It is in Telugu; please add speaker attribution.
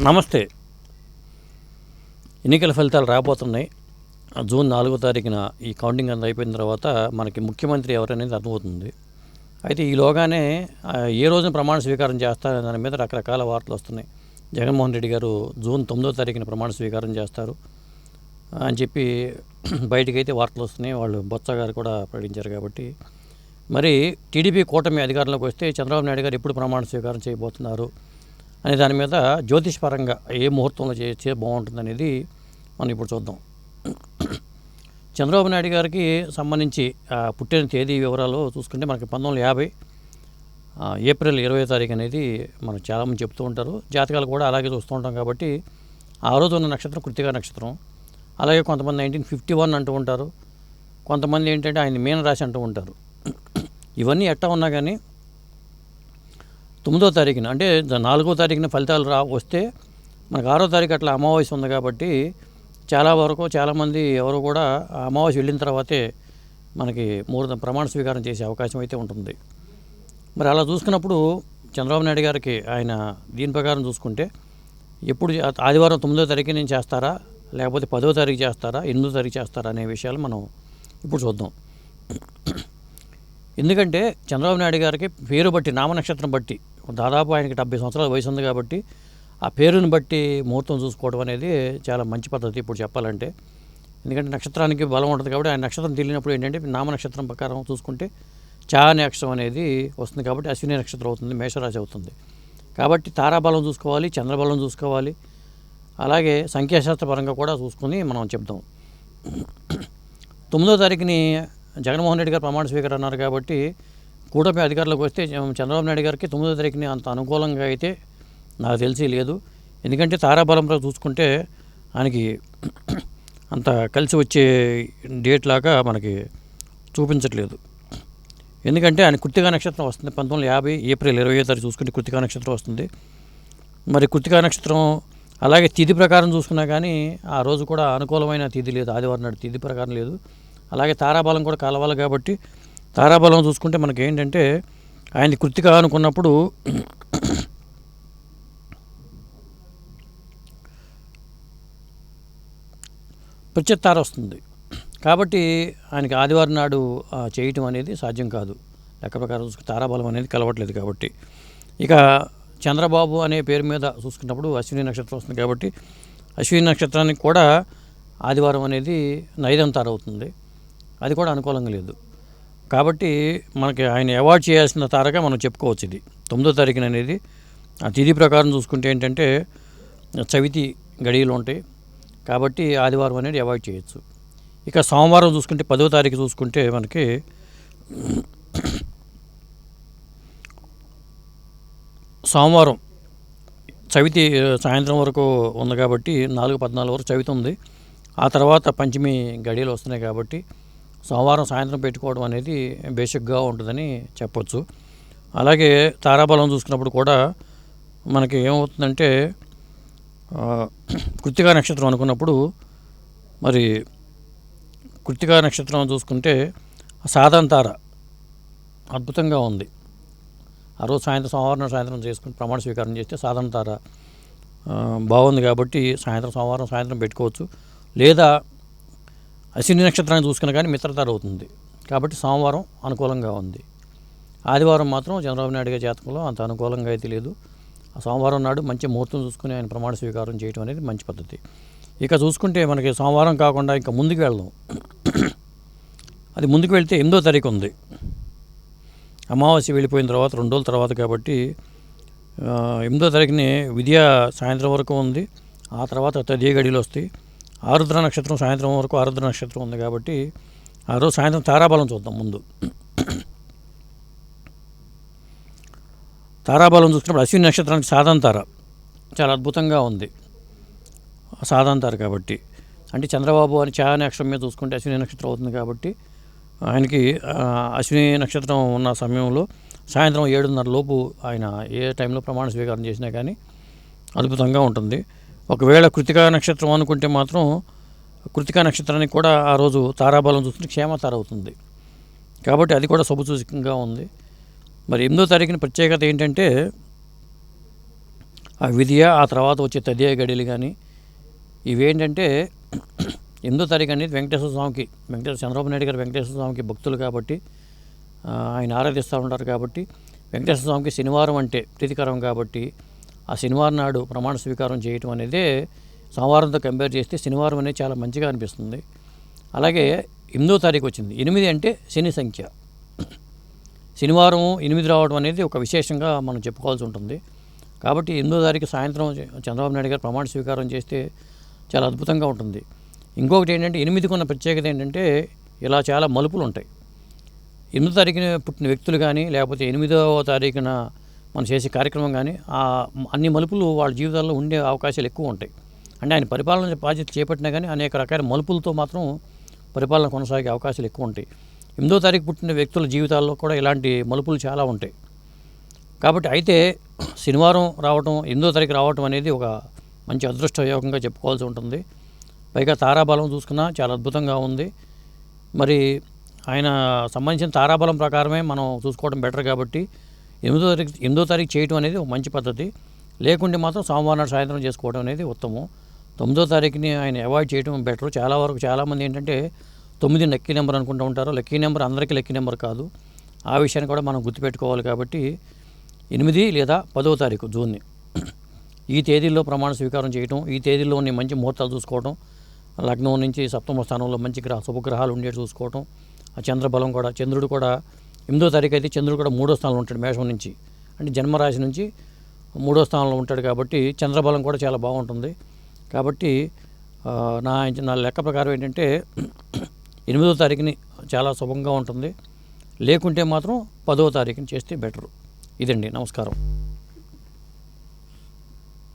Speaker 1: నమస్తే. ఎన్నికల ఫలితాలు రాబోతున్నాయి. జూన్ 4వ తారీఖున ఈ కౌంటింగ్ అంతా అయిపోయిన తర్వాత మనకి ముఖ్యమంత్రి ఎవరనేది అర్థమవుతుంది. అయితే ఈలోగానే ఏ రోజున ప్రమాణ స్వీకారం చేస్తారనే దాని మీద రకరకాల వార్తలు వస్తున్నాయి. జగన్మోహన్ రెడ్డి గారు జూన్ 9వ తారీఖున ప్రమాణ స్వీకారం చేస్తారు అని చెప్పి బయటకైతే వార్తలు వస్తున్నాయి. వాళ్ళు బొత్స గారు కూడా ప్రకటించారు. కాబట్టి మరి టీడీపీ కూటమి అధికారంలోకి వస్తే చంద్రబాబు నాయుడు గారు ఎప్పుడు ప్రమాణ స్వీకారం చేయబోతున్నారు అనే దాని మీద జ్యోతిష్పరంగా ఏ ముహూర్తంలో చేస్తే బాగుంటుంది అనేది మనం ఇప్పుడు చూద్దాం. చంద్రబాబు నాయుడు గారికి సంబంధించి పుట్టిన తేదీ వివరాలు చూసుకుంటే మనకి 1950 ఏప్రిల్ 20వ తారీఖు అనేది మనం చాలామంది చెప్తూ ఉంటారు. జాతకాలు కూడా అలాగే చూస్తూ ఉంటాం. కాబట్టి ఆ రోజు ఉన్న నక్షత్రం కృత్తికా నక్షత్రం. అలాగే కొంతమంది 1951 అంటూ ఉంటారు. కొంతమంది ఏంటంటే ఆయన మీనరాశి అంటూ ఉంటారు. ఇవన్నీ ఎట్టా ఉన్నా కానీ 9వ తారీఖున అంటే 4వ తారీఖున ఫలితాలు వస్తే మనకు 6వ తారీఖు అట్లా అమావాస్య ఉంది. కాబట్టి చాలామంది ఎవరు కూడా అమావాస్య వెళ్ళిన తర్వాతే మనకి ప్రమాణ స్వీకారం చేసే అవకాశం అయితే ఉంటుంది. మరి అలా చూసుకున్నప్పుడు చంద్రబాబు నాయుడు గారికి ఆయన దీని ప్రకారం చూసుకుంటే ఎప్పుడు ఆదివారం 9వ తారీఖు నుంచి చేస్తారా, లేకపోతే 10వ తారీఖు చేస్తారా, 8వ తారీఖు చేస్తారా అనే విషయాలు మనం ఇప్పుడు చూద్దాం. ఎందుకంటే చంద్రబాబు నాయుడు గారికి పేరు బట్టి, నామనక్షత్రం బట్టి, దాదాపు ఆయనకి 70 సంవత్సరాల వయసు ఉంది. కాబట్టి ఆ పేరుని బట్టి ముహూర్తం చూసుకోవడం అనేది చాలా మంచి పద్ధతి ఇప్పుడు చెప్పాలంటే. ఎందుకంటే నక్షత్రానికి బలం ఉంటుంది. కాబట్టి ఆయన నక్షత్రం తెలియనప్పుడు ఏంటంటే నామనక్షత్రం ప్రకారం చూసుకుంటే చా అనే అక్షరం అనేది వస్తుంది. కాబట్టి అశ్విని నక్షత్రం అవుతుంది, మేషరాశి అవుతుంది. కాబట్టి తారాబలం చూసుకోవాలి, చంద్రబలం చూసుకోవాలి, అలాగే సంఖ్యాశాస్త్ర పరంగా కూడా చూసుకొని మనం చెప్దాం. 9వ తారీఖుని జగన్మోహన్ రెడ్డి గారు ప్రమాణ స్వీకారం అన్నారు. కాబట్టి కూటమి అధికారులకు వస్తే చంద్రబాబు నాయుడు గారికి 9వ తారీఖుని అంత అనుకూలంగా అయితే నాకు తెలిసి లేదు. ఎందుకంటే తారాబలంలో చూసుకుంటే ఆయనకి అంత కలిసి వచ్చే డేట్ లాగా మనకి చూపించట్లేదు. ఎందుకంటే ఆయన కృత్తికా నక్షత్రం వస్తుంది. 1950 ఏప్రిల్ 20వ తారీఖు చూసుకుంటే కృత్తికా నక్షత్రం వస్తుంది. మరి కృత్తికా నక్షత్రం అలాగే తిథి ప్రకారం చూసుకున్నా కానీ ఆ రోజు కూడా అనుకూలమైన తిథి లేదు, ఆదివారం నాడు తిథి ప్రకారం లేదు. అలాగే తారాబలం కూడా కలవాలి. కాబట్టి తారాబలం చూసుకుంటే మనకి ఏంటంటే ఆయన కృత్తిక అనుకున్నప్పుడు ప్రత్యతార వస్తుంది. కాబట్టి ఆయనకి ఆదివారం నాడు చేయటం అనేది సాధ్యం కాదు. లెక్క ప్రకారం చూసుకుంటే తారాబలం అనేది కలవట్లేదు. కాబట్టి ఇక చంద్రబాబు అనే పేరు మీద చూసుకున్నప్పుడు అశ్విని నక్షత్రం వస్తుంది. కాబట్టి అశ్విని నక్షత్రానికి కూడా ఆదివారం అనేది నైదంతార అవుతుంది. అది కూడా అనుకూలంగా లేదు. కాబట్టి మనకి ఆయన అవాయిడ్ చేయాల్సిన తారగా మనం చెప్పుకోవచ్చు. ఇది 9వ తారీఖున అనేది ఆ తిథి ప్రకారం చూసుకుంటే ఏంటంటే చవితి గడియలు ఉంటాయి. కాబట్టి ఆదివారం అనేది అవాయిడ్ చేయొచ్చు. ఇక సోమవారం చూసుకుంటే 10వ తారీఖు చూసుకుంటే మనకి సోమవారం చవితి సాయంత్రం వరకు ఉంది. కాబట్టి 4-14 వరకు చవితి ఉంది. ఆ తర్వాత పంచమి గడియలు వస్తున్నాయి. కాబట్టి సోమవారం సాయంత్రం పెట్టుకోవడం అనేది బేసిక్గా ఉంటుందని చెప్పొచ్చు. అలాగే తారాబలం చూసుకున్నప్పుడు కూడా మనకి ఏమవుతుందంటే కృత్తికా నక్షత్రం అనుకున్నప్పుడు మరి కృత్తికా నక్షత్రం చూసుకుంటే సాధన తార అద్భుతంగా ఉంది. ఆ రోజు సోమవారం సాయంత్రం చేసుకుని ప్రమాణ స్వీకారం చేస్తే సాధన తార బాగుంది. కాబట్టి సోమవారం సాయంత్రం పెట్టుకోవచ్చు. లేదా అశ్విని నక్షత్రాన్ని చూసుకున్నా కానీ మిత్రతార అవుతుంది. కాబట్టి సోమవారం అనుకూలంగా ఉంది. ఆదివారం మాత్రం చంద్రబాబు నాయుడు గారి జాతకంలో అంత అనుకూలంగా అయితే లేదు. ఆ సోమవారం నాడు మంచి ముహూర్తం చూసుకుని ఆయన ప్రమాణ స్వీకారం చేయడం అనేది మంచి పద్ధతి. ఇక చూసుకుంటే మనకి సోమవారం కాకుండా ఇంకా ముందుకు వెళ్దాం. అది ముందుకు వెళ్తే 8వ తారీఖు ఉంది. అమావాస్య వెళ్ళిపోయిన తర్వాత 2 రోజుల తర్వాత. కాబట్టి 8వ తారీఖుని విద్య సాయంత్రం వరకు ఉంది. ఆ తర్వాత తదియ గడియలు వస్తాయి. ఆరుద్ర నక్షత్రం సాయంత్రం వరకు ఆరుద్ర నక్షత్రం ఉంది. కాబట్టి ఆ రోజు సాయంత్రం తారాబలం చూద్దాం. ముందు తారాబలం చూసుకున్నప్పుడు అశ్విని నక్షత్రానికి సాధన తార చాలా అద్భుతంగా ఉంది. సాధన తార కాబట్టి అంటే చంద్రబాబు అని చా అనే అక్షరం మీద చూసుకుంటే అశ్విని నక్షత్రం అవుతుంది. కాబట్టి ఆయనకి అశ్విని నక్షత్రం ఉన్న సమయంలో సాయంత్రం 7:30 లోపు ఆయన ఏ టైంలో ప్రమాణ స్వీకారం చేసినా కానీ అద్భుతంగా ఉంటుంది. ఒకవేళ కృత్తికా నక్షత్రం అనుకుంటే మాత్రం కృత్తికా నక్షత్రానికి కూడా ఆ రోజు తారాబలం చూస్తుంటే క్షేమతార అవుతుంది. కాబట్టి అది కూడా శుభసూచకంగా ఉంది. మరి 8వ తారీఖున ప్రత్యేకత ఏంటంటే ఆ విధియ ఆ తర్వాత వచ్చే తదియ గడియలు కానీ ఇవేంటంటే 8వ తారీఖు అనేది వెంకటేశ్వర స్వామికి చంద్రబాబు నాయుడు గారు వెంకటేశ్వర స్వామికి భక్తులు కాబట్టి ఆయన ఆరాధిస్తూ ఉంటారు కాబట్టి వెంకటేశ్వర స్వామికి శనివారం అంటే ప్రీతికరం కాబట్టి ఆ శనివారం నాడు ప్రమాణ స్వీకారం చేయటం అనేది సోమవారంతో కంపేర్ చేస్తే శనివారం అనేది చాలా మంచిగా అనిపిస్తుంది. అలాగే 8వ తారీఖు వచ్చింది. 8 అంటే శని సంఖ్య. శనివారం 8 రావడం అనేది ఒక విశేషంగా మనం చెప్పుకోవాల్సి ఉంటుంది. కాబట్టి 8వ తారీఖు సాయంత్రం చంద్రబాబు నాయుడు గారు ప్రమాణ స్వీకారం చేస్తే చాలా అద్భుతంగా ఉంటుంది. ఇంకొకటి ఏంటంటే 8కి ఉన్న ప్రత్యేకత ఏంటంటే ఇలా చాలా మలుపులు ఉంటాయి. 8వ తారీఖున పుట్టిన వ్యక్తులు కానీ లేకపోతే 8వ తారీఖున మనం చేసే కార్యక్రమం కానీ అన్ని మలుపులు వాళ్ళ జీవితాల్లో ఉండే అవకాశాలు ఎక్కువ ఉంటాయి. అంటే ఆయన పరిపాలన బాధ్యత చేపట్టినా కానీ అనేక రకాల మలుపులతో మాత్రం పరిపాలన కొనసాగే అవకాశాలు ఎక్కువ ఉంటాయి. 8వ తారీఖు పుట్టిన వ్యక్తుల జీవితాల్లో కూడా ఇలాంటి మలుపులు చాలా ఉంటాయి. కాబట్టి అయితే శనివారం రావటం 8వ తారీఖు రావటం అనేది ఒక మంచి అదృష్ట యోగంగా చెప్పుకోవాల్సి ఉంటుంది. పైగా తారాబలం చూసుకున్నా చాలా అద్భుతంగా ఉంది. మరి ఆయన సంబంధించిన తారాబలం ప్రకారమే మనం చూసుకోవడం బెటర్ కాబట్టి 8వ తారీఖు చేయటం అనేది ఒక మంచి పద్ధతి. లేకుంటే మాత్రం సోమవారం నాడు సాయంత్రం చేసుకోవడం అనేది ఉత్తమం. 9వ తారీఖుని ఆయన అవాయిడ్ చేయడం బెటర్. చాలామంది ఏంటంటే 9 లక్కీ నెంబర్ అనుకుంటూ ఉంటారు. లక్కీ నెంబర్ అందరికీ లక్కీ నెంబర్ కాదు. ఆ విషయాన్ని కూడా మనం గుర్తుపెట్టుకోవాలి. కాబట్టి 8 లేదా 10వ తారీఖు జూన్ని ఈ తేదీల్లో ప్రమాణ స్వీకారం చేయటం, ఈ తేదీల్లోని మంచి ముహూర్తాలు చూసుకోవటం, లగ్నం నుంచి సప్తమ స్థానంలో మంచి శుభగ్రహాలు ఉండేవి చూసుకోవటం, ఆ చంద్రబలం కూడా చంద్రుడు కూడా 8వ తారీఖు అయితే చంద్రుడు కూడా 3వ స్థానంలో ఉంటాడు మేషం నుంచి, అంటే జన్మరాశి నుంచి 3వ స్థానంలో ఉంటాడు కాబట్టి చంద్రబలం కూడా చాలా బాగుంటుంది. కాబట్టి నా లెక్క ప్రకారం ఏంటంటే 8వ తారీఖుని చాలా శుభంగా ఉంటుంది. లేకుంటే మాత్రం 10వ తారీఖుని చేస్తే బెటరు. ఇదండి. నమస్కారం.